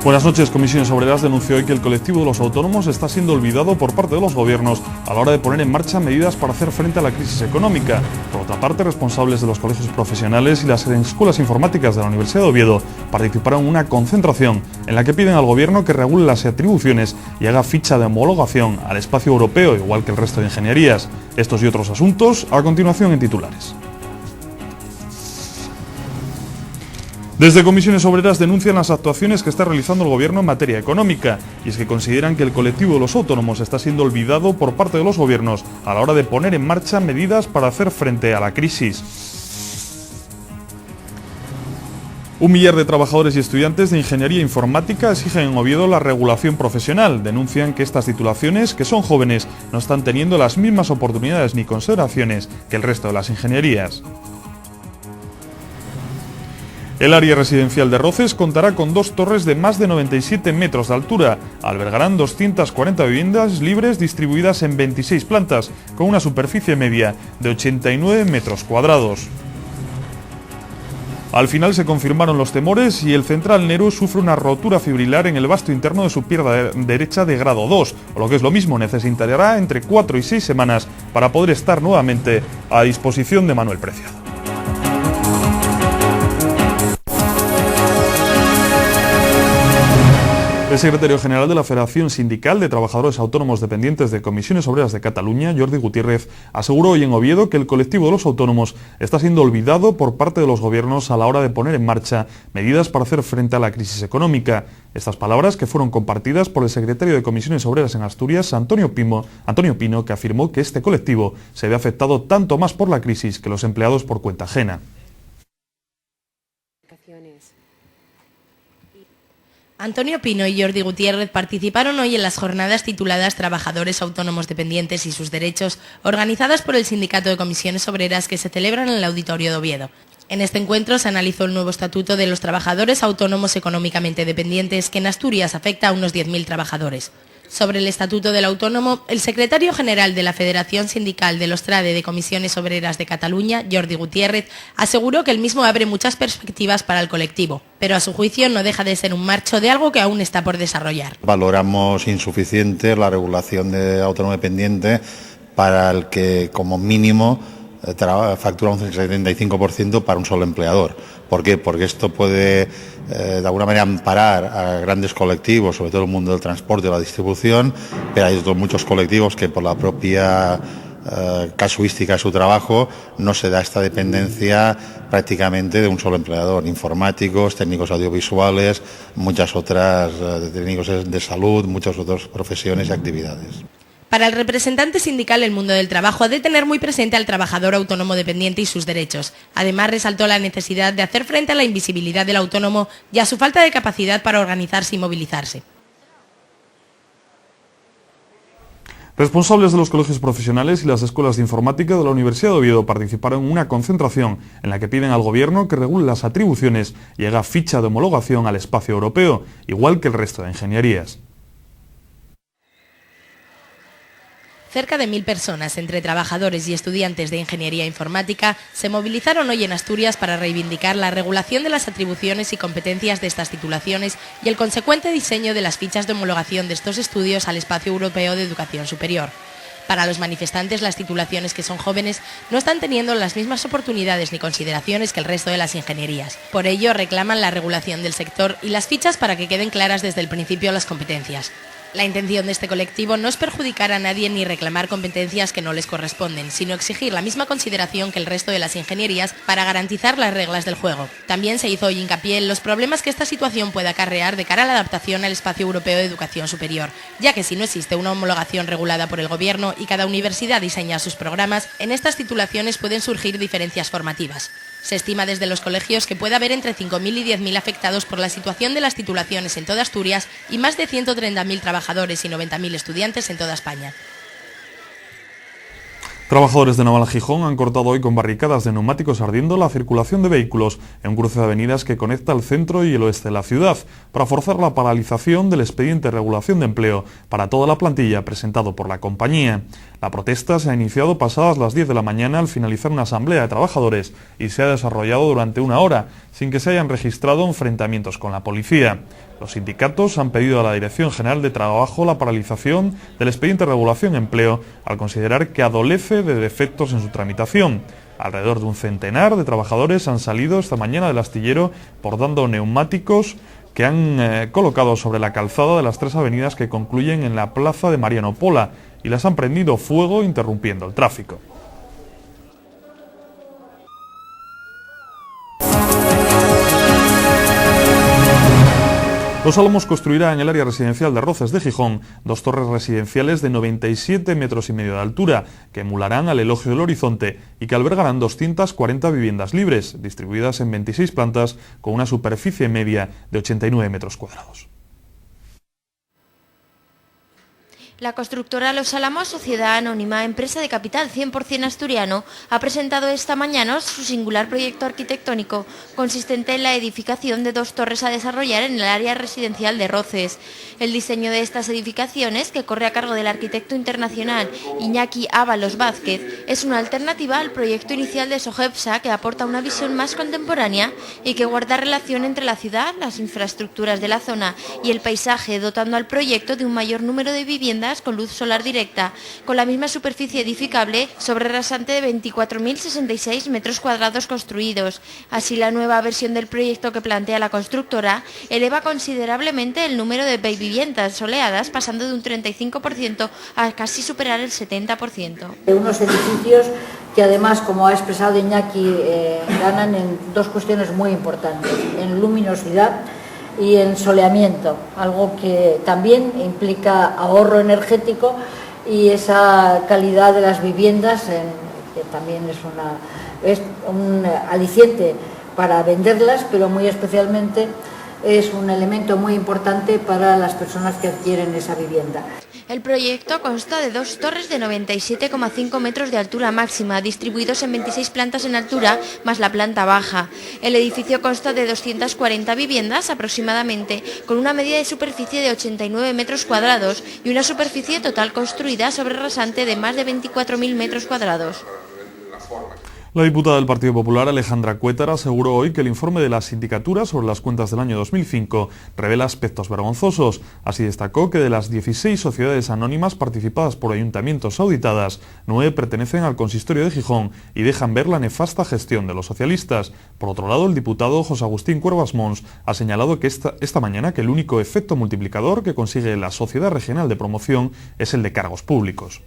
Buenas noches. Comisiones Obreras denunció hoy que el colectivo de los autónomos está siendo olvidado por parte de los gobiernos a la hora de poner en marcha medidas para hacer frente a la crisis económica. Por otra parte, responsables de los colegios profesionales y las escuelas informáticas de la Universidad de Oviedo participaron en una concentración en la que piden al gobierno que regule las atribuciones y haga ficha de homologación al espacio europeo, igual que el resto de ingenierías. Estos y otros asuntos a continuación en titulares. Desde Comisiones Obreras denuncian las actuaciones que está realizando el Gobierno en materia económica, y es que consideran que el colectivo de los autónomos está siendo olvidado por parte de los gobiernos a la hora de poner en marcha medidas para hacer frente a la crisis. 1 millar de trabajadores y estudiantes de ingeniería informática exigen en Oviedo la regulación profesional. Denuncian que estas titulaciones, que son jóvenes, no están teniendo las mismas oportunidades ni consideraciones que el resto de las ingenierías. El área residencial de Roces contará con 2 torres de más de 97 metros de altura. Albergarán 240 viviendas libres distribuidas en 26 plantas, con una superficie media de 89 metros cuadrados. Al final se confirmaron los temores y el Central Nero sufre una rotura fibrilar en el vasto interno de su pierna derecha de grado 2, o lo que es lo mismo, necesitará entre 4 y 6 semanas para poder estar nuevamente a disposición de Manuel Preciado. El secretario general de la Federación Sindical de Trabajadores Autónomos Dependientes de Comisiones Obreras de Cataluña, Jordi Gutiérrez, aseguró hoy en Oviedo que el colectivo de los autónomos está siendo olvidado por parte de los gobiernos a la hora de poner en marcha medidas para hacer frente a la crisis económica. Estas palabras que fueron compartidas por el secretario de Comisiones Obreras en Asturias, Antonio Pino, que afirmó que este colectivo se ve afectado tanto más por la crisis que los empleados por cuenta ajena. Antonio Pino y Jordi Gutiérrez participaron hoy en las jornadas tituladas Trabajadores Autónomos Dependientes y sus Derechos, organizadas por el Sindicato de Comisiones Obreras, que se celebran en el Auditorio de Oviedo. En este encuentro se analizó el nuevo estatuto de los trabajadores autónomos económicamente dependientes, que en Asturias afecta a unos 10.000 trabajadores. Sobre el Estatuto del Autónomo, el secretario general de la Federación Sindical de los TRADE de Comisiones Obreras de Cataluña, Jordi Gutiérrez, aseguró que el mismo abre muchas perspectivas para el colectivo, pero a su juicio no deja de ser un marcho de algo que aún está por desarrollar. Valoramos insuficiente la regulación de autónomo dependiente para el que como mínimo factura un 75% para un solo empleador. ¿Por qué? Porque esto puede de alguna manera amparar a grandes colectivos, sobre todo el mundo del transporte y la distribución, pero hay otros muchos colectivos que por la propia casuística de su trabajo no se da esta dependencia prácticamente de un solo empleador. Informáticos, técnicos audiovisuales, muchas otras, técnicos de salud, muchas otras profesiones y actividades. Para el representante sindical, el mundo del trabajo ha de tener muy presente al trabajador autónomo dependiente y sus derechos. Además, resaltó la necesidad de hacer frente a la invisibilidad del autónomo y a su falta de capacidad para organizarse y movilizarse. Responsables de los colegios profesionales y las escuelas de informática de la Universidad de Oviedo participaron en una concentración en la que piden al gobierno que regule las atribuciones y haga ficha de homologación al espacio europeo, igual que el resto de ingenierías. Cerca de 1.000 personas, entre trabajadores y estudiantes de ingeniería informática, se movilizaron hoy en Asturias para reivindicar la regulación de las atribuciones y competencias de estas titulaciones y el consecuente diseño de las fichas de homologación de estos estudios al espacio europeo de educación superior. Para los manifestantes, las titulaciones que son jóvenes no están teniendo las mismas oportunidades ni consideraciones que el resto de las ingenierías. Por ello, reclaman la regulación del sector y las fichas para que queden claras desde el principio las competencias. La intención de este colectivo no es perjudicar a nadie ni reclamar competencias que no les corresponden, sino exigir la misma consideración que el resto de las ingenierías para garantizar las reglas del juego. También se hizo hoy hincapié en los problemas que esta situación puede acarrear de cara a la adaptación al espacio europeo de educación superior, ya que si no existe una homologación regulada por el gobierno y cada universidad diseña sus programas, en estas titulaciones pueden surgir diferencias formativas. Se estima desde los colegios que puede haber entre 5.000 y 10.000 afectados por la situación de las titulaciones en toda Asturias y más de 130.000 trabajadores y 90.000 estudiantes en toda España. Trabajadores de Naval Gijón han cortado hoy con barricadas de neumáticos ardiendo la circulación de vehículos en un cruce de avenidas que conecta el centro y el oeste de la ciudad, para forzar la paralización del expediente de regulación de empleo para toda la plantilla presentado por la compañía. La protesta se ha iniciado pasadas las 10 de la mañana al finalizar una asamblea de trabajadores y se ha desarrollado durante una hora, sin que se hayan registrado enfrentamientos con la policía. Los sindicatos han pedido a la Dirección General de Trabajo la paralización del expediente de regulación de empleo al considerar que adolece de defectos en su tramitación. Alrededor de un centenar de trabajadores han salido esta mañana del astillero portando neumáticos que han colocado sobre la calzada de las 3 avenidas que concluyen en la plaza de Mariano Pola y las han prendido fuego interrumpiendo el tráfico. Los Álamos construirá en el área residencial de Roces de Gijón 2 torres residenciales de 97,5 metros de altura que emularán al Elogio del Horizonte y que albergarán 240 viviendas libres, distribuidas en 26 plantas con una superficie media de 89 metros cuadrados. La constructora Los Álamos, sociedad anónima, empresa de capital 100% asturiano, ha presentado esta mañana su singular proyecto arquitectónico, consistente en la edificación de 2 torres a desarrollar en el área residencial de Roces. El diseño de estas edificaciones, que corre a cargo del arquitecto internacional Iñaki Ábalos Vázquez, es una alternativa al proyecto inicial de Sogepsa, que aporta una visión más contemporánea y que guarda relación entre la ciudad, las infraestructuras de la zona y el paisaje, dotando al proyecto de un mayor número de viviendas con luz solar directa, con la misma superficie edificable sobre rasante de 24.066 metros cuadrados construidos. Así, la nueva versión del proyecto que plantea la constructora eleva considerablemente el número de viviendas soleadas, pasando de un 35% a casi superar el 70%. Unos edificios que además, como ha expresado Iñaki, ganan en 2 cuestiones muy importantes, en luminosidad y en soleamiento, algo que también implica ahorro energético y esa calidad de las viviendas, que también es un aliciente para venderlas, pero muy especialmente es un elemento muy importante para las personas que adquieren esa vivienda. El proyecto consta de 2 torres de 97,5 metros de altura máxima, distribuidos en 26 plantas en altura, más la planta baja. El edificio consta de 240 viviendas aproximadamente, con una media de superficie de 89 metros cuadrados y una superficie total construida sobre rasante de más de 24.000 metros cuadrados. La diputada del Partido Popular, Alejandra Cuétara, aseguró hoy que el informe de la sindicatura sobre las cuentas del año 2005 revela aspectos vergonzosos. Así destacó que de las 16 sociedades anónimas participadas por ayuntamientos auditadas, 9 pertenecen al consistorio de Gijón y dejan ver la nefasta gestión de los socialistas. Por otro lado, el diputado José Agustín Cuervas Mons ha señalado que esta mañana que el único efecto multiplicador que consigue la Sociedad Regional de Promoción es el de cargos públicos.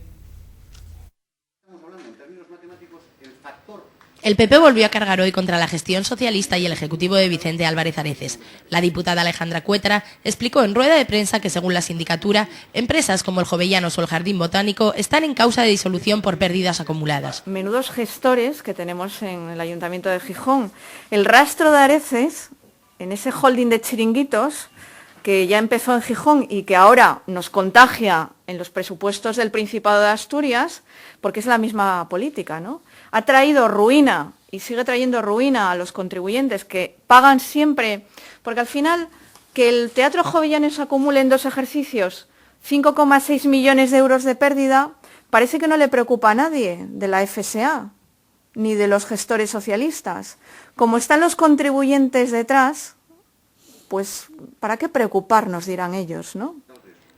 El PP volvió a cargar hoy contra la gestión socialista y el ejecutivo de Vicente Álvarez Areces. La diputada Alejandra Cuétara explicó en rueda de prensa que, según la sindicatura, empresas como el Jovellanos o el Jardín Botánico están en causa de disolución por pérdidas acumuladas. Menudos gestores que tenemos en el Ayuntamiento de Gijón. El rastro de Areces, en ese holding de chiringuitos, que ya empezó en Gijón y que ahora nos contagia en los presupuestos del Principado de Asturias, porque es la misma política, ¿no? Ha traído ruina y sigue trayendo ruina a los contribuyentes que pagan siempre, porque al final que el Teatro Jovellanos acumule en 2 ejercicios 5,6 millones de euros de pérdida, parece que no le preocupa a nadie de la FSA ni de los gestores socialistas. Como están los contribuyentes detrás, pues ¿para qué preocuparnos?, dirán ellos, ¿no?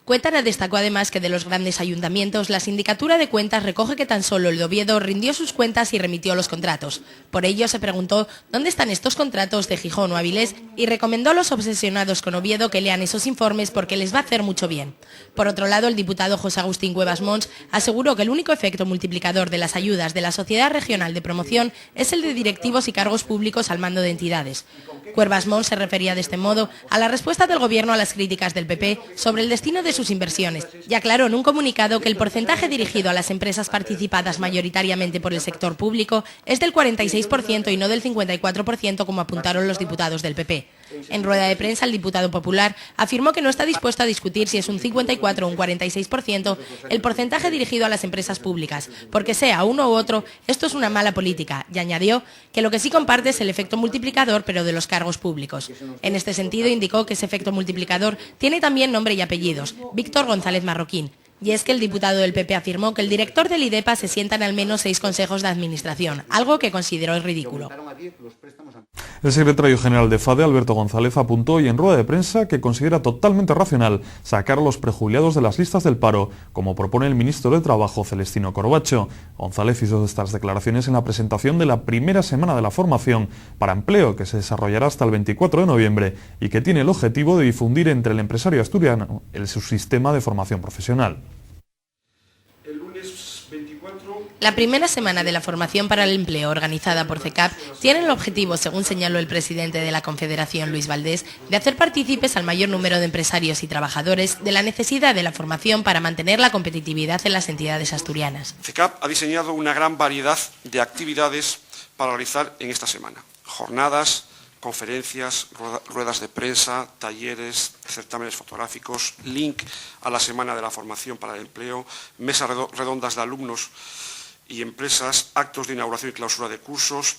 Cuétara destacó además que de los grandes ayuntamientos, la Sindicatura de Cuentas recoge que tan solo el de Oviedo rindió sus cuentas y remitió los contratos. Por ello se preguntó dónde están estos contratos de Gijón o Avilés y recomendó a los obsesionados con Oviedo que lean esos informes porque les va a hacer mucho bien. Por otro lado, el diputado José Agustín Cuervas Mons aseguró que el único efecto multiplicador de las ayudas de la Sociedad Regional de Promoción es el de directivos y cargos públicos al mando de entidades. Cuervas Mons se refería de este modo a la respuesta del Gobierno a las críticas del PP sobre el destino de sus inversiones y aclaró en un comunicado que el porcentaje dirigido a las empresas participadas mayoritariamente por el sector público es del 46% y no del 54% como apuntaron los diputados del PP. En rueda de prensa, el diputado popular afirmó que no está dispuesto a discutir si es un 54 o un 46% el porcentaje dirigido a las empresas públicas, porque sea uno u otro, esto es una mala política, y añadió que lo que sí comparte es el efecto multiplicador, pero de los cargos públicos. En este sentido, indicó que ese efecto multiplicador tiene también nombre y apellidos, Víctor González Marroquín. Y es que el diputado del PP afirmó que el director del IDEPA se sienta en al menos 6 consejos de administración, algo que consideró ridículo. El secretario general de FADE, Alberto González, apuntó hoy en rueda de prensa que considera totalmente racional sacar a los prejubilados de las listas del paro, como propone el ministro de Trabajo, Celestino Corbacho. González hizo estas declaraciones en la presentación de la primera semana de la formación para empleo, que se desarrollará hasta el 24 de noviembre y que tiene el objetivo de difundir entre el empresario asturiano el subsistema de formación profesional. La primera semana de la formación para el empleo organizada por CECAP tiene el objetivo, según señaló el presidente de la Confederación, Luis Valdés, de hacer partícipes al mayor número de empresarios y trabajadores de la necesidad de la formación para mantener la competitividad en las entidades asturianas. CECAP ha diseñado una gran variedad de actividades para realizar en esta semana. Jornadas, conferencias, ruedas de prensa, talleres, certámenes fotográficos, link a la Semana de la Formación para el Empleo, mesas redondas de alumnos y empresas, actos de inauguración y clausura de cursos,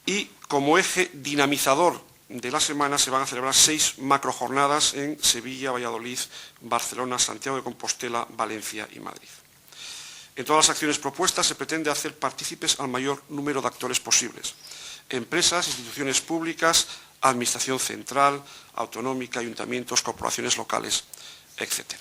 y como eje dinamizador de la semana se van a celebrar 6 macrojornadas en Sevilla, Valladolid, Barcelona, Santiago de Compostela, Valencia y Madrid. En todas las acciones propuestas se pretende hacer partícipes al mayor número de actores posibles: empresas, instituciones públicas, administración central, autonómica, ayuntamientos, corporaciones locales, etc.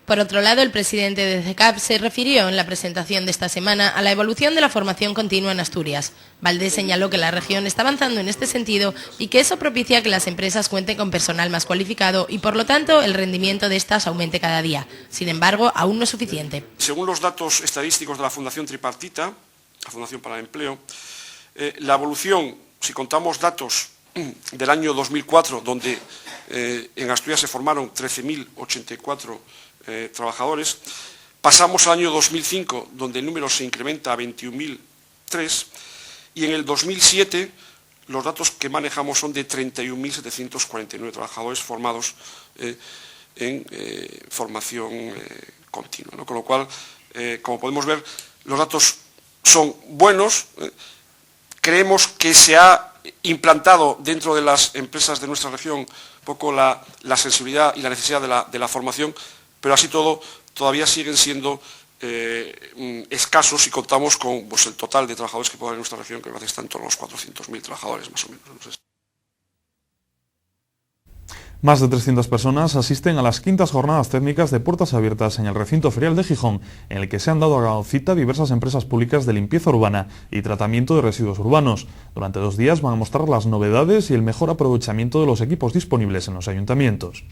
Por otro lado, el presidente de CECAP se refirió en la presentación de esta semana a la evolución de la formación continua en Asturias. Valdés señaló que la región está avanzando en este sentido y que eso propicia que las empresas cuenten con personal más cualificado y, por lo tanto, el rendimiento de estas aumente cada día. Sin embargo, aún no es suficiente. Según los datos estadísticos de la Fundación Tripartita, la Fundación para el Empleo, la evolución, si contamos datos del año 2004, donde en Asturias se formaron 13.084 trabajadores, pasamos al año 2005, donde el número se incrementa a 21.003, y en el 2007 los datos que manejamos son de 31.749 trabajadores formados en formación continua, ¿no? Con lo cual, como podemos ver, los datos son buenos. Creemos que se ha implantado dentro de las empresas de nuestra región un poco la sensibilidad y la necesidad de la formación, pero así todo todavía siguen siendo escasos si contamos con el total de trabajadores que puede haber en nuestra región, que a veces está en torno a los 400.000 trabajadores más o menos. Entonces, más de 300 personas asisten a las quintas jornadas técnicas de puertas abiertas en el recinto ferial de Gijón, en el que se han dado cita diversas empresas públicas de limpieza urbana y tratamiento de residuos urbanos. Durante 2 días van a mostrar las novedades y el mejor aprovechamiento de los equipos disponibles en los ayuntamientos.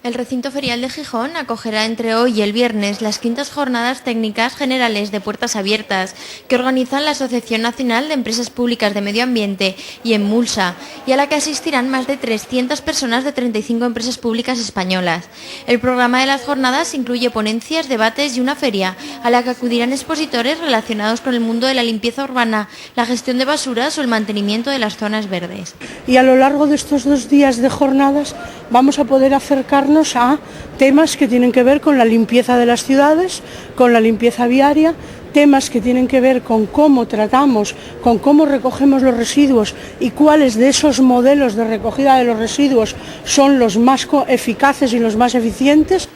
El recinto ferial de Gijón acogerá entre hoy y el viernes las quintas jornadas técnicas generales de puertas abiertas que organizan la Asociación Nacional de Empresas Públicas de Medio Ambiente y Emulsa, y a la que asistirán más de 300 personas de 35 empresas públicas españolas. El programa de las jornadas incluye ponencias, debates y una feria a la que acudirán expositores relacionados con el mundo de la limpieza urbana, la gestión de basuras o el mantenimiento de las zonas verdes. Y a lo largo de estos 2 días de jornadas vamos a poder acercarnos a temas que tienen que ver con la limpieza de las ciudades, con la limpieza viaria, temas que tienen que ver con cómo tratamos, con cómo recogemos los residuos y cuáles de esos modelos de recogida de los residuos son los más eficaces y los más eficientes.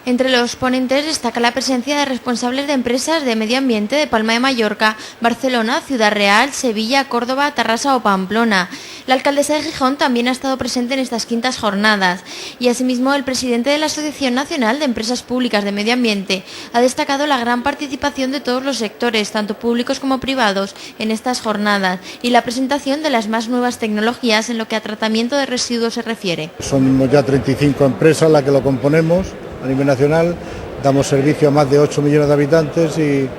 Entre los ponentes destaca la presencia de responsables de empresas de medio ambiente de Palma de Mallorca, Barcelona, Ciudad Real, Sevilla, Córdoba, Tarrasa o Pamplona. La alcaldesa de Gijón también ha estado presente en estas quintas jornadas y asimismo el presidente de la Asociación Nacional de Empresas Públicas de Medio Ambiente ha destacado la gran participación de todos los sectores, tanto públicos como privados, en estas jornadas y la presentación de las más nuevas tecnologías en lo que a tratamiento de residuos se refiere. Somos ya 35 empresas las que lo componemos a nivel nacional, damos servicio a más de 8 millones de habitantes y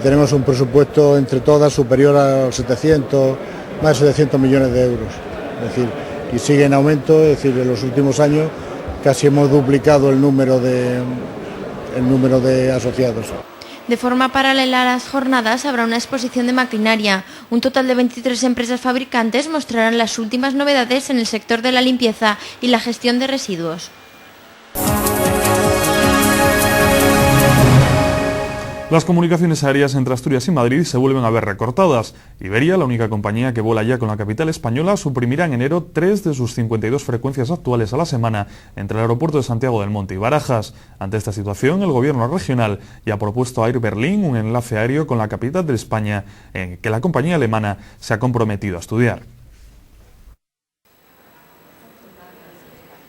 tenemos un presupuesto entre todas superior a los más de 700 millones de euros. Es decir, y sigue en aumento, es decir, en los últimos años casi hemos duplicado el número de asociados. De forma paralela a las jornadas habrá una exposición de maquinaria. Un total de 23 empresas fabricantes mostrarán las últimas novedades en el sector de la limpieza y la gestión de residuos. Las comunicaciones aéreas entre Asturias y Madrid se vuelven a ver recortadas. Iberia, la única compañía que vuela ya con la capital española, suprimirá en enero 3 de sus 52 frecuencias actuales a la semana entre el aeropuerto de Santiago del Monte y Barajas. Ante esta situación, el gobierno regional ya ha propuesto a Air Berlin un enlace aéreo con la capital de España, en que la compañía alemana se ha comprometido a estudiar.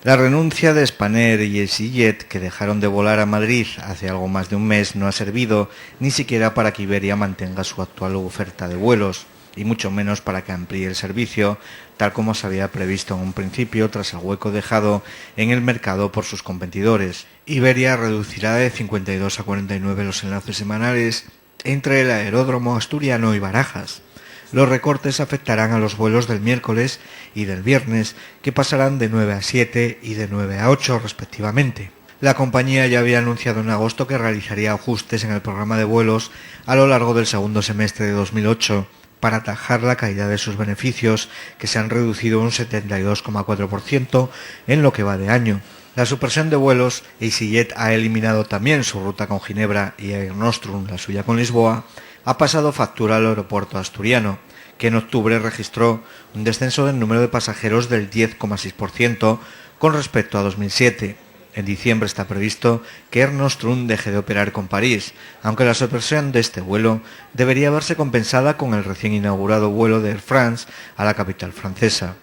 La renuncia de Spanair y EasyJet, que dejaron de volar a Madrid hace algo más de un mes, no ha servido ni siquiera para que Iberia mantenga su actual oferta de vuelos, y mucho menos para que amplíe el servicio, tal como se había previsto en un principio tras el hueco dejado en el mercado por sus competidores. Iberia reducirá de 52 a 49 los enlaces semanales entre el aeródromo asturiano y Barajas. Los recortes afectarán a los vuelos del miércoles y del viernes, que pasarán de 9 a 7 y de 9 a 8 respectivamente. La compañía ya había anunciado en agosto que realizaría ajustes en el programa de vuelos a lo largo del segundo semestre de 2008 para atajar la caída de sus beneficios, que se han reducido un 72,4% en lo que va de año. La supresión de vuelos, EasyJet ha eliminado también su ruta con Ginebra y Air Nostrum, la suya con Lisboa, ha pasado factura al aeropuerto asturiano, que en octubre registró un descenso del número de pasajeros del 10,6% con respecto a 2007. En diciembre está previsto que Air Nostrum deje de operar con París, aunque la supresión de este vuelo debería verse compensada con el recién inaugurado vuelo de Air France a la capital francesa.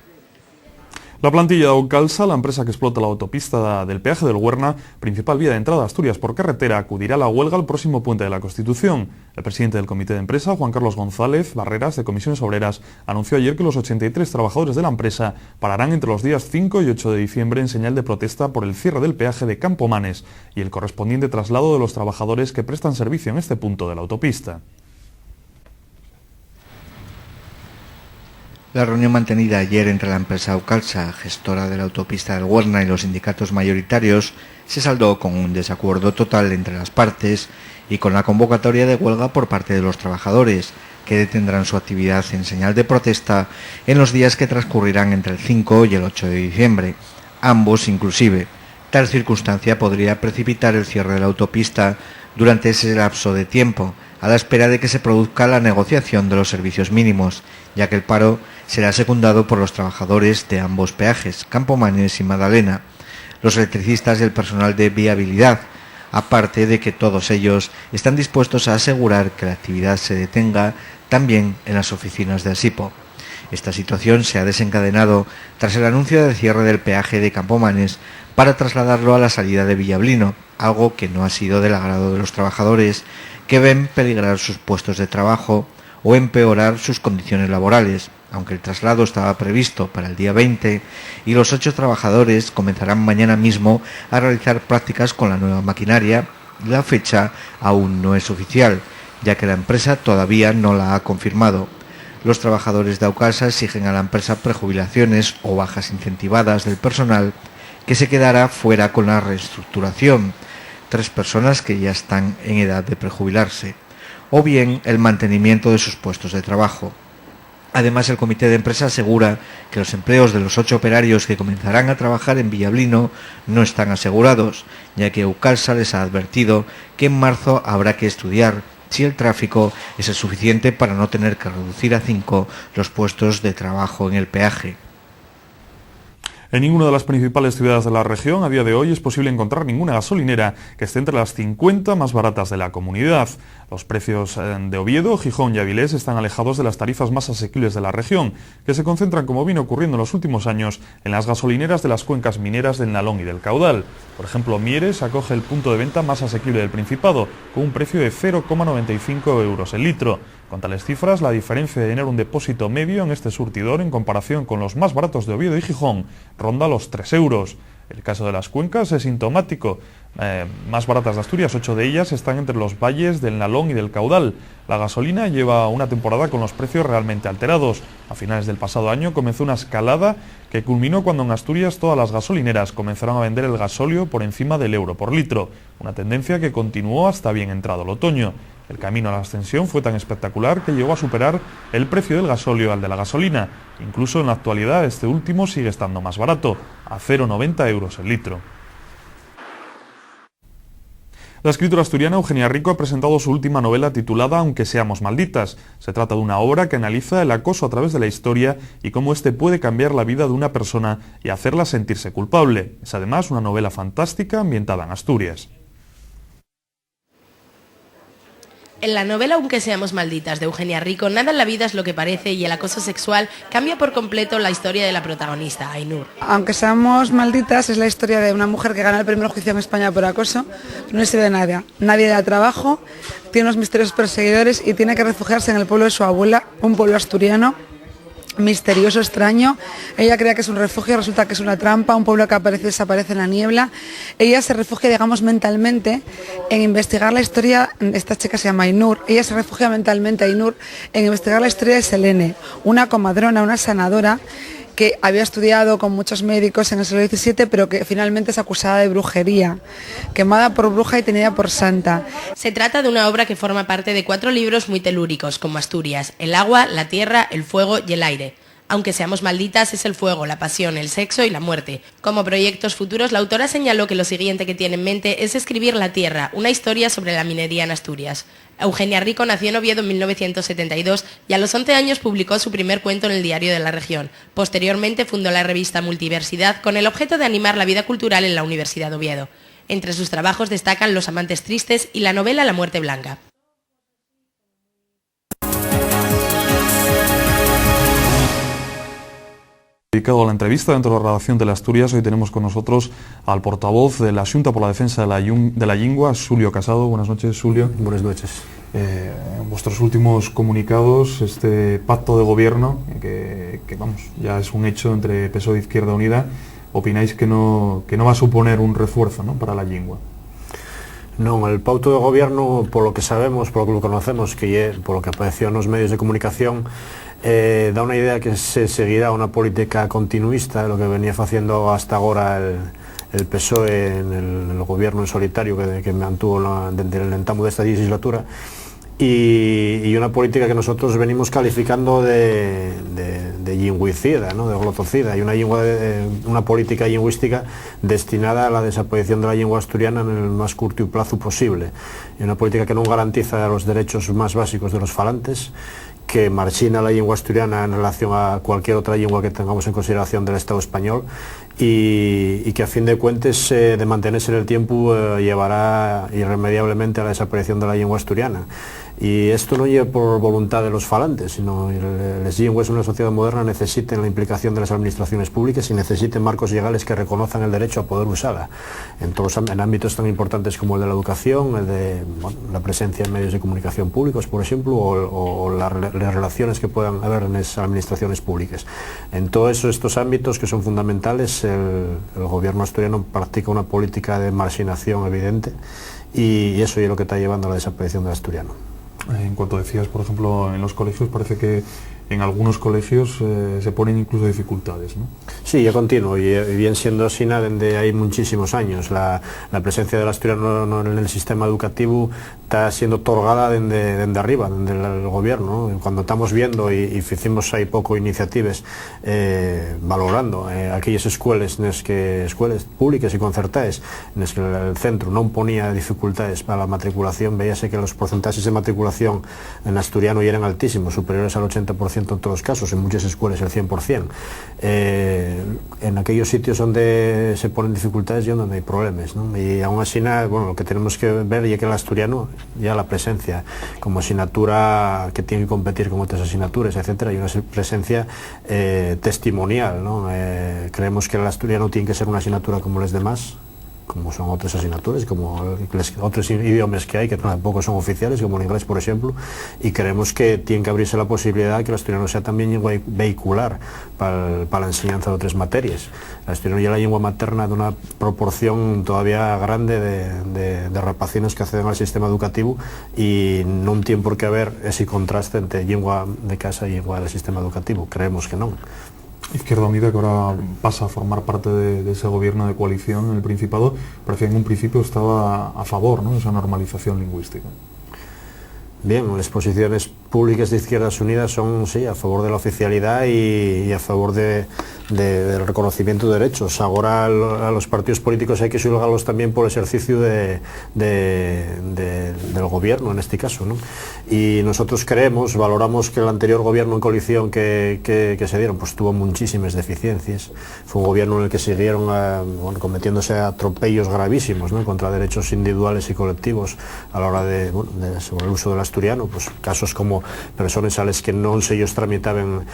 La plantilla de Aucalsa, la empresa que explota la autopista del peaje del Huerna, principal vía de entrada a Asturias por carretera, acudirá a la huelga al próximo puente de la Constitución. El presidente del comité de empresa, Juan Carlos González Barreras, de Comisiones Obreras, anunció ayer que los 83 trabajadores de la empresa pararán entre los días 5 y 8 de diciembre en señal de protesta por el cierre del peaje de Campomanes y el correspondiente traslado de los trabajadores que prestan servicio en este punto de la autopista. La reunión mantenida ayer entre la empresa Aucalsa, gestora de la autopista del Huerna, y los sindicatos mayoritarios se saldó con un desacuerdo total entre las partes y con la convocatoria de huelga por parte de los trabajadores, que detendrán su actividad en señal de protesta en los días que transcurrirán entre el 5 y el 8 de diciembre, ambos inclusive. Tal circunstancia podría precipitar el cierre de la autopista durante ese lapso de tiempo, a la espera de que se produzca la negociación de los servicios mínimos, ya que el paro será secundado por los trabajadores de ambos peajes, Campomanes y Madalena, los electricistas y el personal de viabilidad, aparte de que todos ellos están dispuestos a asegurar que la actividad se detenga también en las oficinas de Asipo. Esta situación se ha desencadenado tras el anuncio del cierre del peaje de Campomanes para trasladarlo a la salida de Villablino, algo que no ha sido del agrado de los trabajadores, que ven peligrar sus puestos de trabajo o empeorar sus condiciones laborales, aunque el traslado estaba previsto para el día 20 y los 8 trabajadores comenzarán mañana mismo a realizar prácticas con la nueva maquinaria. La fecha aún no es oficial, ya que la empresa todavía no la ha confirmado. Los trabajadores de Aucalsa exigen a la empresa prejubilaciones o bajas incentivadas del personal, que se quedará fuera con la reestructuración, 3 personas que ya están en edad de prejubilarse, o bien el mantenimiento de sus puestos de trabajo. Además, el comité de empresa asegura que los empleos de los 8 operarios que comenzarán a trabajar en Villablino no están asegurados, ya que Aucalsa les ha advertido que en marzo habrá que estudiar si el tráfico es el suficiente para no tener que reducir a 5 los puestos de trabajo en el peaje. En ninguna de las principales ciudades de la región a día de hoy es posible encontrar ninguna gasolinera que esté entre las 50 más baratas de la comunidad. Los precios de Oviedo, Gijón y Avilés están alejados de las tarifas más asequibles de la región, que se concentran, como viene ocurriendo en los últimos años, en las gasolineras de las cuencas mineras del Nalón y del Caudal. Por ejemplo, Mieres acoge el punto de venta más asequible del Principado, con un precio de 0,95 euros el litro. Con tales cifras, la diferencia de tener un depósito medio en este surtidor en comparación con los más baratos de Oviedo y Gijón ronda los 3 euros. El caso de las cuencas es sintomático. Más baratas de Asturias, 8 de ellas están entre los valles del Nalón y del Caudal. La gasolina lleva una temporada con los precios realmente alterados. A finales del pasado año comenzó una escalada que culminó cuando en Asturias todas las gasolineras comenzaron a vender el gasóleo por encima del euro por litro, una tendencia que continuó hasta bien entrado el otoño. El camino a la ascensión fue tan espectacular que llegó a superar el precio del gasóleo al de la gasolina. Incluso en la actualidad este último sigue estando más barato, a 0,90 euros el litro. La escritora asturiana Eugenia Rico ha presentado su última novela titulada Aunque seamos malditas. Se trata de una obra que analiza el acoso a través de la historia y cómo este puede cambiar la vida de una persona y hacerla sentirse culpable. Es además una novela fantástica ambientada en Asturias. En la novela Aunque seamos malditas de Eugenia Rico, nada en la vida es lo que parece y el acoso sexual cambia por completo la historia de la protagonista, Ainur. Aunque seamos malditas es la historia de una mujer que gana el primer juicio en España por acoso, pero no sirve de nada. Nadie da trabajo, tiene unos misteriosos perseguidores y tiene que refugiarse en el pueblo de su abuela, un pueblo asturiano misterioso, extraño. Ella cree que es un refugio, resulta que es una trampa, un pueblo que aparece y desaparece en la niebla. Ella se refugia, digamos, mentalmente en investigar la historia, esta chica se llama Ainur, ella se refugia mentalmente, Ainur, en investigar la historia de Selene, una comadrona, una sanadora, que había estudiado con muchos médicos en el siglo XVII, pero que finalmente es acusada de brujería, quemada por bruja y tenida por santa. Se trata de una obra que forma parte de 4 libros muy telúricos, como Asturias, el agua, la tierra, el fuego y el aire. Aunque seamos malditas es el fuego, la pasión, el sexo y la muerte. Como proyectos futuros, la autora señaló que lo siguiente que tiene en mente es escribir La Tierra, una historia sobre la minería en Asturias. Eugenia Rico nació en Oviedo en 1972 y a los 11 años publicó su primer cuento en el Diario de la Región. Posteriormente fundó la revista Multiversidad con el objeto de animar la vida cultural en la Universidad de Oviedo. Entre sus trabajos destacan Los amantes tristes y la novela La muerte blanca. Dedicado a la entrevista dentro de la redacción de la Asturias, hoy tenemos con nosotros al portavoz de la Xunta por la Defensa de la Llingua, Xulio Casado. Buenas noches, Xulio. Buenas noches. En vuestros últimos comunicados, este pacto de gobierno, que vamos, ya es un hecho entre PSOE e Izquierda Unida, opináis que no va a suponer un refuerzo, ¿no?, para la lingua. Non, el pacto de gobierno, por lo que sabemos, por lo que conocemos, por lo que apareció en los medios de comunicación, da una idea que se seguirá una política continuista, lo que venía haciendo hasta ahora el PSOE en el gobierno en solitario que mantuvo desde el entamo de esta legislatura, y una política que nosotros venimos calificando de lingüicida, ¿no?, de glotocida, y una política lingüística destinada a la desaparición de la lengua asturiana en el más curto plazo posible, y una política que no garantiza los derechos más básicos de los falantes, que margina la lengua asturiana en relación a cualquier otra lengua que tengamos en consideración del Estado español, y que a fin de cuentas, de mantenerse en el tiempo, llevará irremediablemente a la desaparición de la lengua asturiana. Y esto no lleva por voluntad de los falantes, sino las lenguas en una sociedad moderna necesiten la implicación de las administraciones públicas y necesiten marcos legales que reconozcan el derecho a poder usarla en ámbitos tan importantes como el de la educación, el de la presencia en medios de comunicación públicos, por ejemplo, o las relaciones que puedan haber en las administraciones públicas. En todos estos ámbitos que son fundamentales, el gobierno asturiano practica una política de marginación evidente, y eso es lo que está llevando a la desaparición del asturiano. En cuanto decías, por ejemplo, en los colegios, parece que en algunos colegios se ponen incluso dificultades, ¿no? Sí, ya continuo, y bien siendo así desde hay muchísimos años. La presencia del asturiano en el sistema educativo está siendo otorgada desde arriba, desde el gobierno, ¿no? Cuando estamos viendo, y hicimos ahí poco iniciativas valorando aquellas escuelas públicas y concertadas en las que el centro no ponía dificultades para la matriculación, veíase que los porcentajes de matriculación en asturiano ya eran altísimos, superiores al 80% en todos los casos, en muchas escuelas el 100%. En aquellos sitios donde se ponen dificultades y donde hay problemas, ¿no? Y aún así, bueno, lo que tenemos que ver es que el asturiano, ya la presencia como asignatura que tiene que competir con otras asignaturas, etcétera, hay una presencia testimonial, ¿no? Creemos que el asturiano tiene que ser una asignatura como las demás, como son otras asignaturas, como otros idiomas que hay, que tampoco son oficiales, como el inglés, por ejemplo, y creemos que tiene que abrirse la posibilidad que el asturiano sea también lengua vehicular para la enseñanza de otras materias. El asturiano ya la lengua materna de una proporción todavía grande de rapacinos que acceden al sistema educativo y no tiene por qué haber ese contraste entre lengua de casa y lengua del sistema educativo. Creemos que no. Izquierda Unida, que ahora pasa a formar parte de ese gobierno de coalición en el Principado, parecía que en un principio estaba a favor, ¿no?, de esa normalización lingüística. Bien, las posiciones públicas de Izquierdas Unidas son, sí, a favor de la oficialidad y a favor del reconocimiento de derechos. Ahora a los partidos políticos hay que juzgarlos también por el ejercicio del gobierno, en este caso, ¿no? Y nosotros valoramos que el anterior gobierno en coalición que se dieron, pues tuvo muchísimas deficiencias. Fue un gobierno en el que siguieron cometiéndose atropellos gravísimos, ¿no?, contra derechos individuales y colectivos a la hora sobre el uso del asturiano, pues casos como personas a las que no ellos tramitaban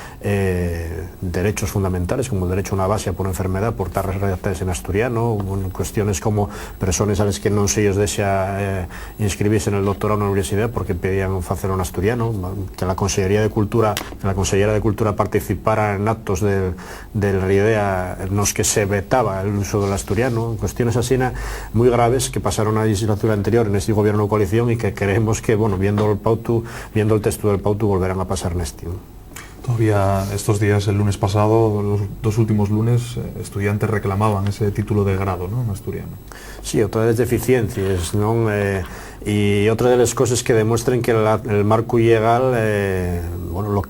derechos fundamentales, como el derecho a una base por enfermedad por estar redactadas en asturiano, cuestiones como personas a las que no ellos desean inscribirse en el doctorado en la universidad porque pedían hacerlo en asturiano, que la Consellería de Cultura participara en actos del RIDEA en los que se vetaba el uso del asturiano, cuestiones así muy graves que pasaron a la legislatura anterior en este gobierno de coalición y que creemos que, viendo el texto del Pautu, volverán a pasar en este. Todavía estos días, el lunes pasado, los dos últimos lunes, estudiantes reclamaban ese título de grado, ¿no?, en asturiano. Sí, otras las deficiencias, ¿no? Y otra de las cosas que demuestran que el marco legal,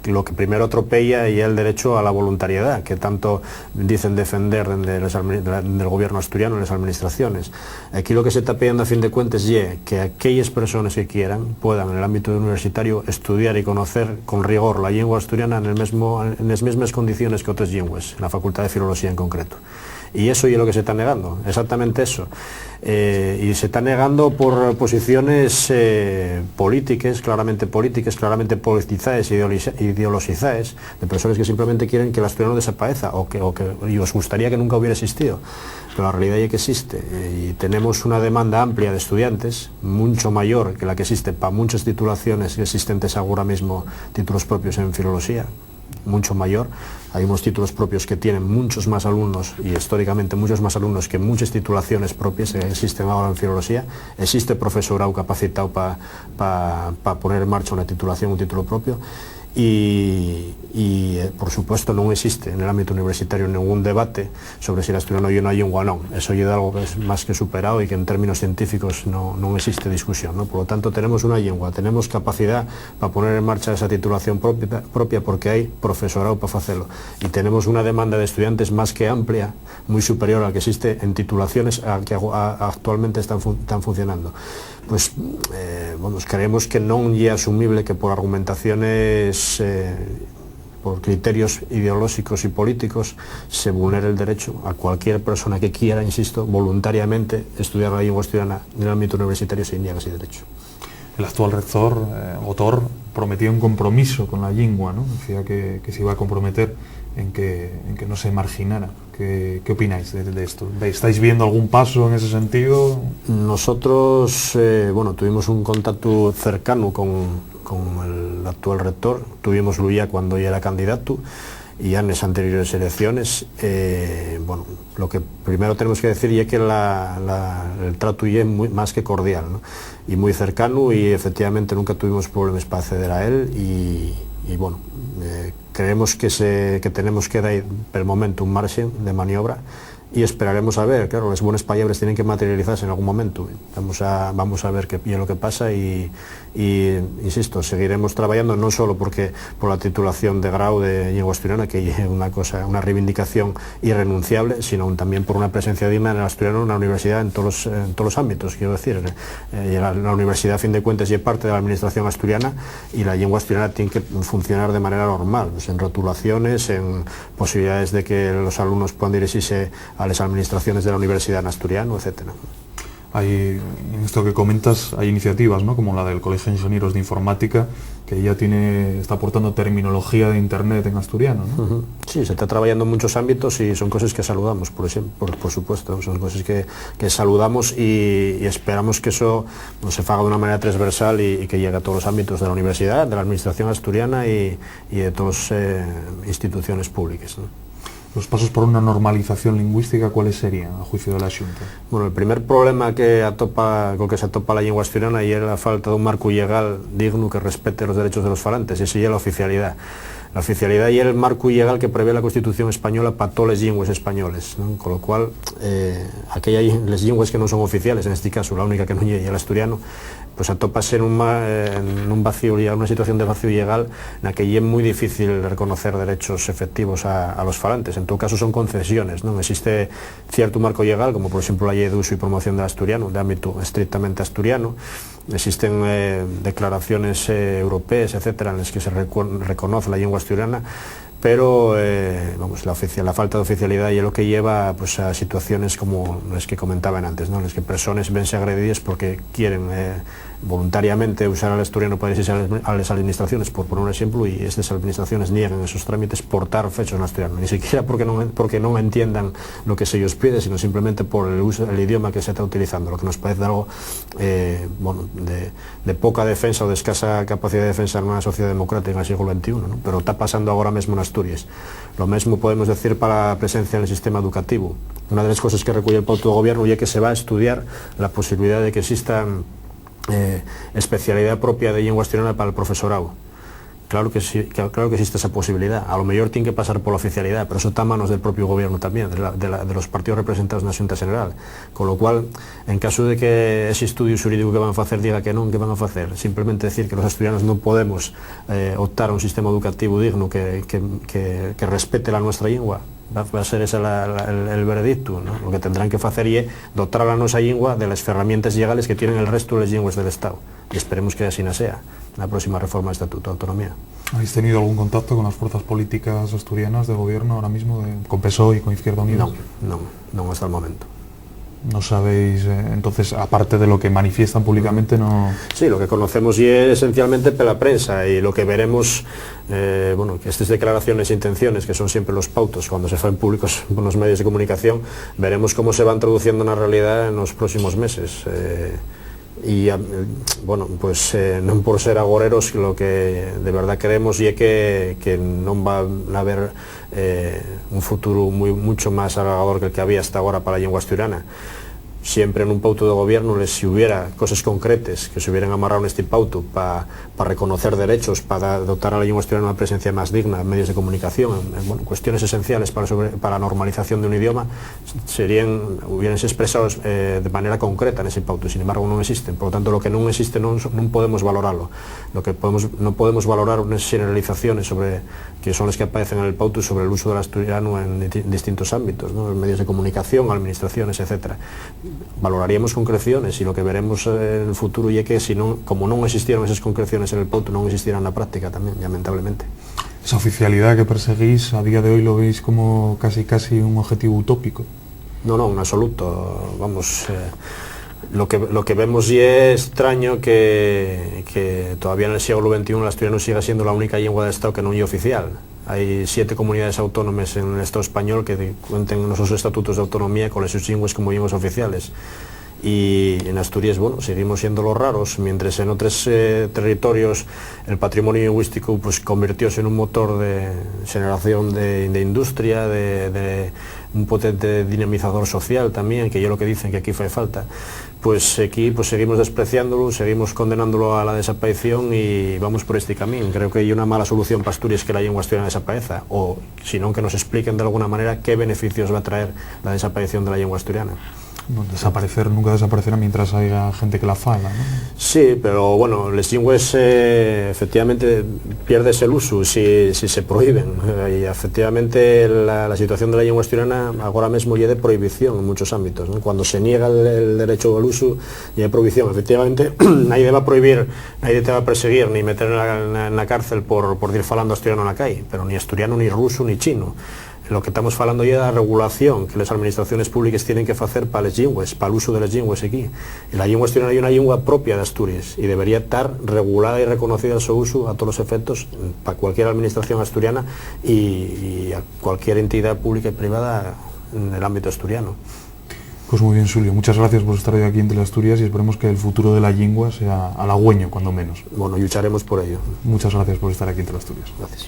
lo que primero atropella y el derecho a la voluntariedad, que tanto dicen defender del gobierno asturiano en las administraciones. Aquí lo que se está pidiendo a fin de cuentas es que aquellas personas que quieran puedan en el ámbito universitario estudiar y conocer con rigor la lengua asturiana en las mismas condiciones que otras lenguas, en la Facultad de Filología en concreto. Y eso es lo que se está negando, exactamente eso. Y se está negando por posiciones políticas, claramente politizadas, ideologizadas, de personas que simplemente quieren que el asturiano desaparezca y os gustaría que nunca hubiera existido. Pero la realidad es que existe y tenemos una demanda amplia de estudiantes, mucho mayor que la que existe para muchas titulaciones existentes ahora mismo, títulos propios en filología, mucho mayor. Hay unos títulos propios que tienen muchos más alumnos y históricamente muchos más alumnos que muchas titulaciones propias que existen ahora en filología. Existe profesorado capacitado para poner en marcha una titulación, un título propio. Y por supuesto no existe en el ámbito universitario ningún debate sobre si el asturiano es una lengua o no. Eso es algo que es más que superado y que en términos científicos no existe discusión, ¿no? Por lo tanto tenemos una lengua, tenemos capacidad para poner en marcha esa titulación propia porque hay profesorado para hacerlo y tenemos una demanda de estudiantes más que amplia, muy superior a la que existe en titulaciones que actualmente están funcionando. Pues creemos que no es asumible que por argumentaciones, por criterios ideológicos y políticos, se vulnere el derecho a cualquier persona que quiera, insisto, voluntariamente estudiar la lengua asturiana en el ámbito universitario sin niegar ese derecho. El actual rector, Otor, prometía un compromiso con la lengua, ¿no? Decía que se iba a comprometer en que no se marginara. ¿Qué opináis de esto? ¿Estáis viendo algún paso en ese sentido? Nosotros tuvimos un contacto cercano con el actual rector, tuvimos ya cuando ya era candidato y ya en las anteriores elecciones. Lo que primero tenemos que decir es que el trato ya es más que cordial, ¿no? Y muy cercano y efectivamente nunca tuvimos problemas para acceder a él y creemos que tenemos que dar por el momento un margen de maniobra y esperaremos a ver, claro, las buenas palabras tienen que materializarse en algún momento. Vamos a ver qué es lo que pasa y insisto, seguiremos trabajando no solo por la titulación de grado de lengua asturiana, que es una reivindicación irrenunciable, sino también por una presencia digna en el asturiano en la universidad en todos los ámbitos, quiero decir. La universidad, a fin de cuentas, es parte de la administración asturiana y la lengua asturiana tiene que funcionar de manera normal, pues en rotulaciones, en posibilidades de que los alumnos puedan dirigirse a las administraciones de la universidad en asturiano, etcétera. Hay, en esto que comentas, hay iniciativas, ¿no?, como la del Colegio de Ingenieros de Informática, que ya está aportando terminología de Internet en asturiano, ¿no? Sí, se está trabajando en muchos ámbitos y son cosas que saludamos, por supuesto, son cosas que saludamos y esperamos que eso se haga de una manera transversal y que llegue a todos los ámbitos de la universidad, de la administración asturiana y de todas las instituciones públicas, ¿no? Los pasos por una normalización lingüística, ¿cuáles serían, a juicio de la Xunta? Bueno, el primer problema con que se atopa la lengua asturiana y es la falta de un marco legal digno que respete los derechos de los falantes, y sería la oficialidad. La oficialidad y el marco legal que prevé la Constitución española para todas las lenguas españoles, ¿no? Con lo cual, las lenguas que no son oficiales, en este caso la única que no llega el asturiano, pues atópase en un vacío, una situación de vacío legal en la que es muy difícil reconocer derechos efectivos a los falantes. En todo caso son concesiones, ¿no? Existe cierto marco legal, como por ejemplo la Ley de Uso y Promoción del Asturiano, de ámbito estrictamente asturiano. Existen declaraciones europeas, etcétera, en las que se reconoce la lengua asturiana, pero la falta de oficialidad y es lo que lleva, pues, a situaciones como las que comentaban antes, ¿no?, en las que personas vense agredidas porque quieren voluntariamente usar el asturiano para irse a las administraciones, por poner un ejemplo, y estas administraciones niegan esos trámites por dar fechos en asturiano, ni siquiera porque no entiendan lo que se ellos pide, sino simplemente por el idioma que se está utilizando, lo que nos parece algo de poca defensa o de escasa capacidad de defensa en una sociedad democrática en el siglo XXI, ¿no? Pero está pasando ahora mismo en Asturias. Lo mismo podemos decir para la presencia en el sistema educativo. Una de las cosas que recuye el Pacto de Gobierno es que se va a estudiar la posibilidad de que exista especialidad propia de lengua asturiana para el profesorado. Claro que sí, claro que existe esa posibilidad. A lo mejor tiene que pasar por la oficialidad, pero eso está a manos del propio gobierno también, de los partidos representados en la Xunta General. Con lo cual, en caso de que ese estudio jurídico que van a hacer diga que no, ¿qué van a hacer? Simplemente decir que los asturianos no podemos optar a un sistema educativo digno que respete la nuestra lengua. Va a ser ese el veredicto, ¿no? Lo que tendrán que hacer es dotar a la nuestra lengua de las herramientas legales que tienen el resto de las lenguas del Estado, y esperemos que así no sea la próxima reforma del Estatuto de Autonomía. ¿Habéis tenido algún contacto con las fuerzas políticas asturianas de gobierno ahora mismo, con PSOE y con Izquierda Unida? No hasta el momento. ¿No sabéis, entonces, aparte de lo que manifiestan públicamente, no...? Sí, lo que conocemos y es esencialmente por la prensa, y lo que veremos, que estas declaraciones e intenciones, que son siempre los pautos cuando se fan públicos por los medios de comunicación, veremos cómo se van traduciendo en la realidad en los próximos meses. Non por ser agoreros, lo que de verdad queremos y es que non va a haber un futuro mucho más alargador que el que había hasta ahora para la lengua asturiana. Siempre en un pauto de gobierno, si hubiera cosas concretas que se hubieran amarrado en este pauto para reconocer derechos, para dotar a la lengua asturiana una presencia más digna en medios de comunicación, en cuestiones esenciales para la normalización de un idioma, hubieranse expresados de manera concreta en ese pauto. Sin embargo, no existen. Por lo tanto, lo que no existe no podemos valorarlo. Lo que no podemos valorar unas generalizaciones que son las que aparecen en el pauto sobre el uso del asturiano en distintos ámbitos, ¿no?, en medios de comunicación, administraciones, etcétera. Valoraríamos concreciones, y lo que veremos en el futuro y es que como no existieron esas concreciones en el pauto, no existirán en la práctica también, lamentablemente. ¿Esa oficialidad que perseguís a día de hoy lo veis como casi un objetivo utópico? No, en absoluto. Lo que vemos y es extraño que todavía en el siglo XXI el asturiano siga siendo la única lengua del Estado que no es oficial. Hay 7 comunidades autónomas en el Estado español que cuenten en nuestros estatutos de autonomía con sus lenguas como lenguas oficiales. Y en Asturias, seguimos siendo los raros, mientras en otros territorios el patrimonio lingüístico pues convirtióse en un motor de generación de industria, de un potente dinamizador social también, que yo lo que dicen que aquí fue falta. Pues aquí seguimos despreciándolo, seguimos condenándolo a la desaparición y vamos por este camino. Creo que hay una mala solución para Asturias que la lengua asturiana desaparezca, o si no, que nos expliquen de alguna manera qué beneficios va a traer la desaparición de la lengua asturiana. Nunca desaparecerá mientras haya gente que la fala, ¿no? Sí, pero las lenguas efectivamente pierdes el uso si se prohíben, y efectivamente la situación de la lengua asturiana ahora mismo ya de prohibición en muchos ámbitos, ¿no? Cuando se niega el derecho al uso y hay prohibición, efectivamente nadie va a prohibir, nadie te va a perseguir ni meter en la cárcel por ir falando asturiano en la calle, pero ni asturiano, ni ruso, ni chino. lo que estamos falando ya da regulación que las administraciones públicas tienen que hacer para las lingües, para el uso de las lingües aquí. Y la lingua asturiana es una lengua propia de Asturias y debería estar regulada y reconocida su uso a todos los efectos para cualquier administración asturiana y a cualquier entidad pública y privada en el ámbito asturiano. Pues muy bien, Xulio, muchas gracias por estar hoy aquí entre Asturias y esperemos que el futuro de la lengua sea halagüeño, cuando menos. Bueno, lucharemos por ello. Muchas gracias por estar aquí entre Asturias. Gracias.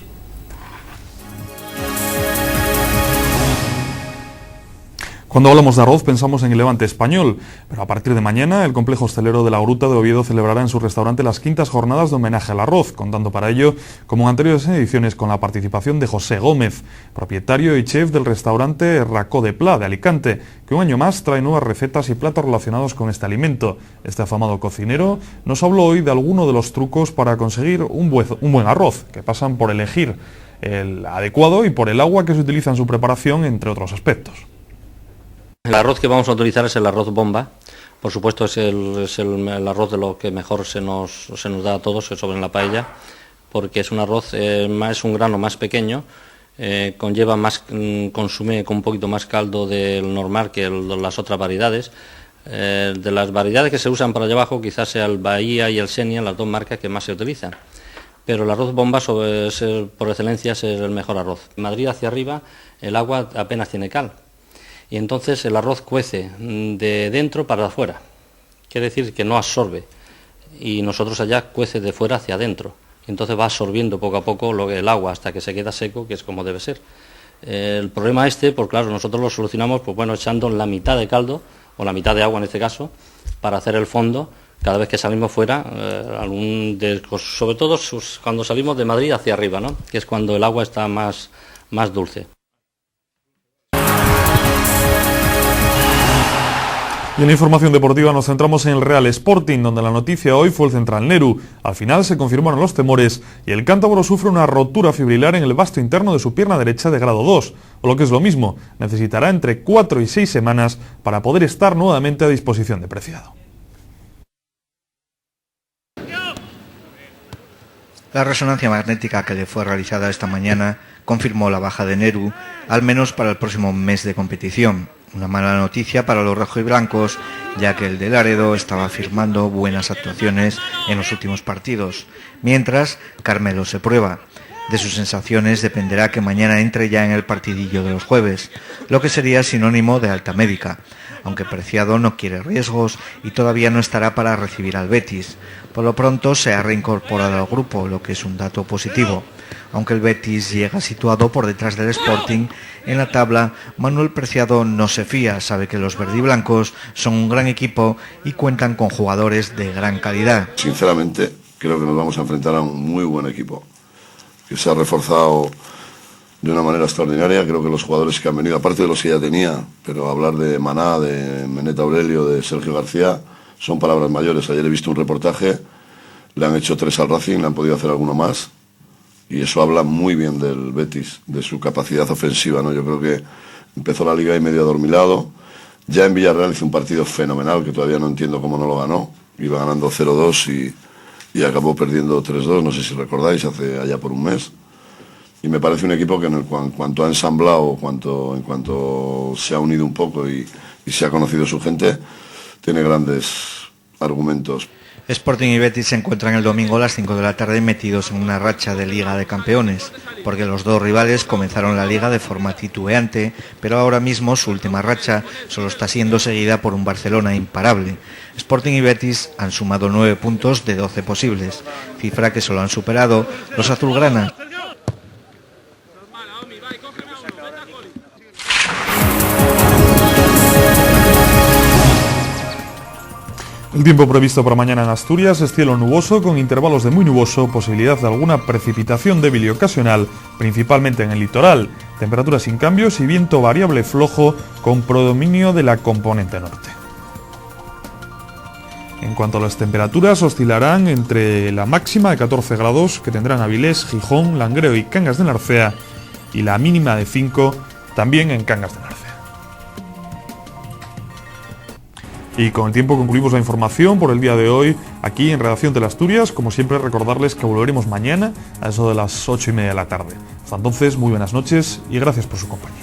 Cuando hablamos de arroz pensamos en el Levante español, pero a partir de mañana el complejo hostelero de la Gruta de Oviedo celebrará en su restaurante las 5º jornadas de homenaje al arroz, contando para ello, como en anteriores ediciones, con la participación de José Gómez, propietario y chef del restaurante Racó de Pla de Alicante, que un año más trae nuevas recetas y platos relacionados con este alimento. Este afamado cocinero nos habló hoy de alguno de los trucos para conseguir un buen arroz, que pasan por elegir el adecuado y por el agua que se utiliza en su preparación, entre otros aspectos. El arroz que vamos a utilizar es el arroz bomba. Por supuesto es el arroz de lo que mejor se nos da a todos sobre la paella, porque es un arroz, es un grano más pequeño, conlleva más, consume con un poquito más caldo del normal que las otras variedades. De las variedades que se usan para allá abajo, quizás sea el Bahía y el Xenia, las dos marcas que más se utilizan. Pero el arroz bomba por excelencia es el mejor arroz. En Madrid hacia arriba el agua apenas tiene cal. Y entonces el arroz cuece de dentro para afuera, quiere decir que no absorbe, y nosotros allá cuece de fuera hacia adentro, entonces va absorbiendo poco a poco el agua hasta que se queda seco, que es como debe ser. El problema pues claro, nosotros lo solucionamos echando la mitad de caldo, o la mitad de agua en este caso, para hacer el fondo cada vez que salimos fuera, sobre todo cuando salimos de Madrid hacia arriba, ¿no? Que es cuando el agua está más dulce. Y en la información deportiva nos centramos en el Real Sporting, donde la noticia hoy fue el central Neru. Al final se confirmaron los temores y el cántabro sufre una rotura fibrilar en el vasto interno de su pierna derecha de grado 2, o lo que es lo mismo, necesitará entre 4 y 6 semanas para poder estar nuevamente a disposición de Preciado. La resonancia magnética que le fue realizada esta mañana confirmó la baja de Neru, al menos para el próximo mes de competición. Una mala noticia para los rojiblancos, ya que el de Laredo estaba firmando buenas actuaciones en los últimos partidos, mientras Carmelo se prueba. De sus sensaciones dependerá que mañana entre ya en el partidillo de los jueves, lo que sería sinónimo de alta médica, aunque Preciado no quiere riesgos y todavía no estará para recibir al Betis. Por lo pronto se ha reincorporado al grupo, lo que es un dato positivo. Aunque el Betis llega situado por detrás del Sporting, en la tabla Manuel Preciado no se fía, sabe que los verdiblancos son un gran equipo y cuentan con jugadores de gran calidad. Sinceramente, creo que nos vamos a enfrentar a un muy buen equipo, que se ha reforzado de una manera extraordinaria. Creo que los jugadores que han venido, aparte de los que ya tenía, pero hablar de Maná, de Meneta Aurelio, de Sergio García, son palabras mayores. Ayer he visto un reportaje, le han hecho 3 al Racing, le han podido hacer alguno más, y eso habla muy bien del Betis, de su capacidad ofensiva, ¿no? Yo creo que empezó la liga y medio adormilado. Ya en Villarreal hizo un partido fenomenal, que todavía no entiendo cómo no lo ganó. Iba ganando 0-2 y acabó perdiendo 3-2, no sé si recordáis, hace allá por un mes. Y me parece un equipo que en cuanto ha ensamblado, en cuanto se ha unido un poco y se ha conocido su gente, tiene grandes argumentos. Sporting y Betis se encuentran el domingo a las 5 de la tarde metidos en una racha de Liga de Campeones, porque los dos rivales comenzaron la Liga de forma titubeante, pero ahora mismo su última racha solo está siendo seguida por un Barcelona imparable. Sporting y Betis han sumado 9 puntos de 12 posibles, cifra que solo han superado los azulgrana. El tiempo previsto para mañana en Asturias es cielo nuboso con intervalos de muy nuboso, posibilidad de alguna precipitación débil y ocasional, principalmente en el litoral, temperaturas sin cambios y viento variable flojo con predominio de la componente norte. En cuanto a las temperaturas, oscilarán entre la máxima de 14 grados que tendrán Avilés, Gijón, Langreo y Cangas de Narcea y la mínima de 5 también en Cangas de Narcea. Y con el tiempo concluimos la información por el día de hoy aquí en Redacción Teleasturias. Como siempre, recordarles que volveremos mañana a eso de las 8:30 de la tarde. Hasta entonces, muy buenas noches y gracias por su compañía.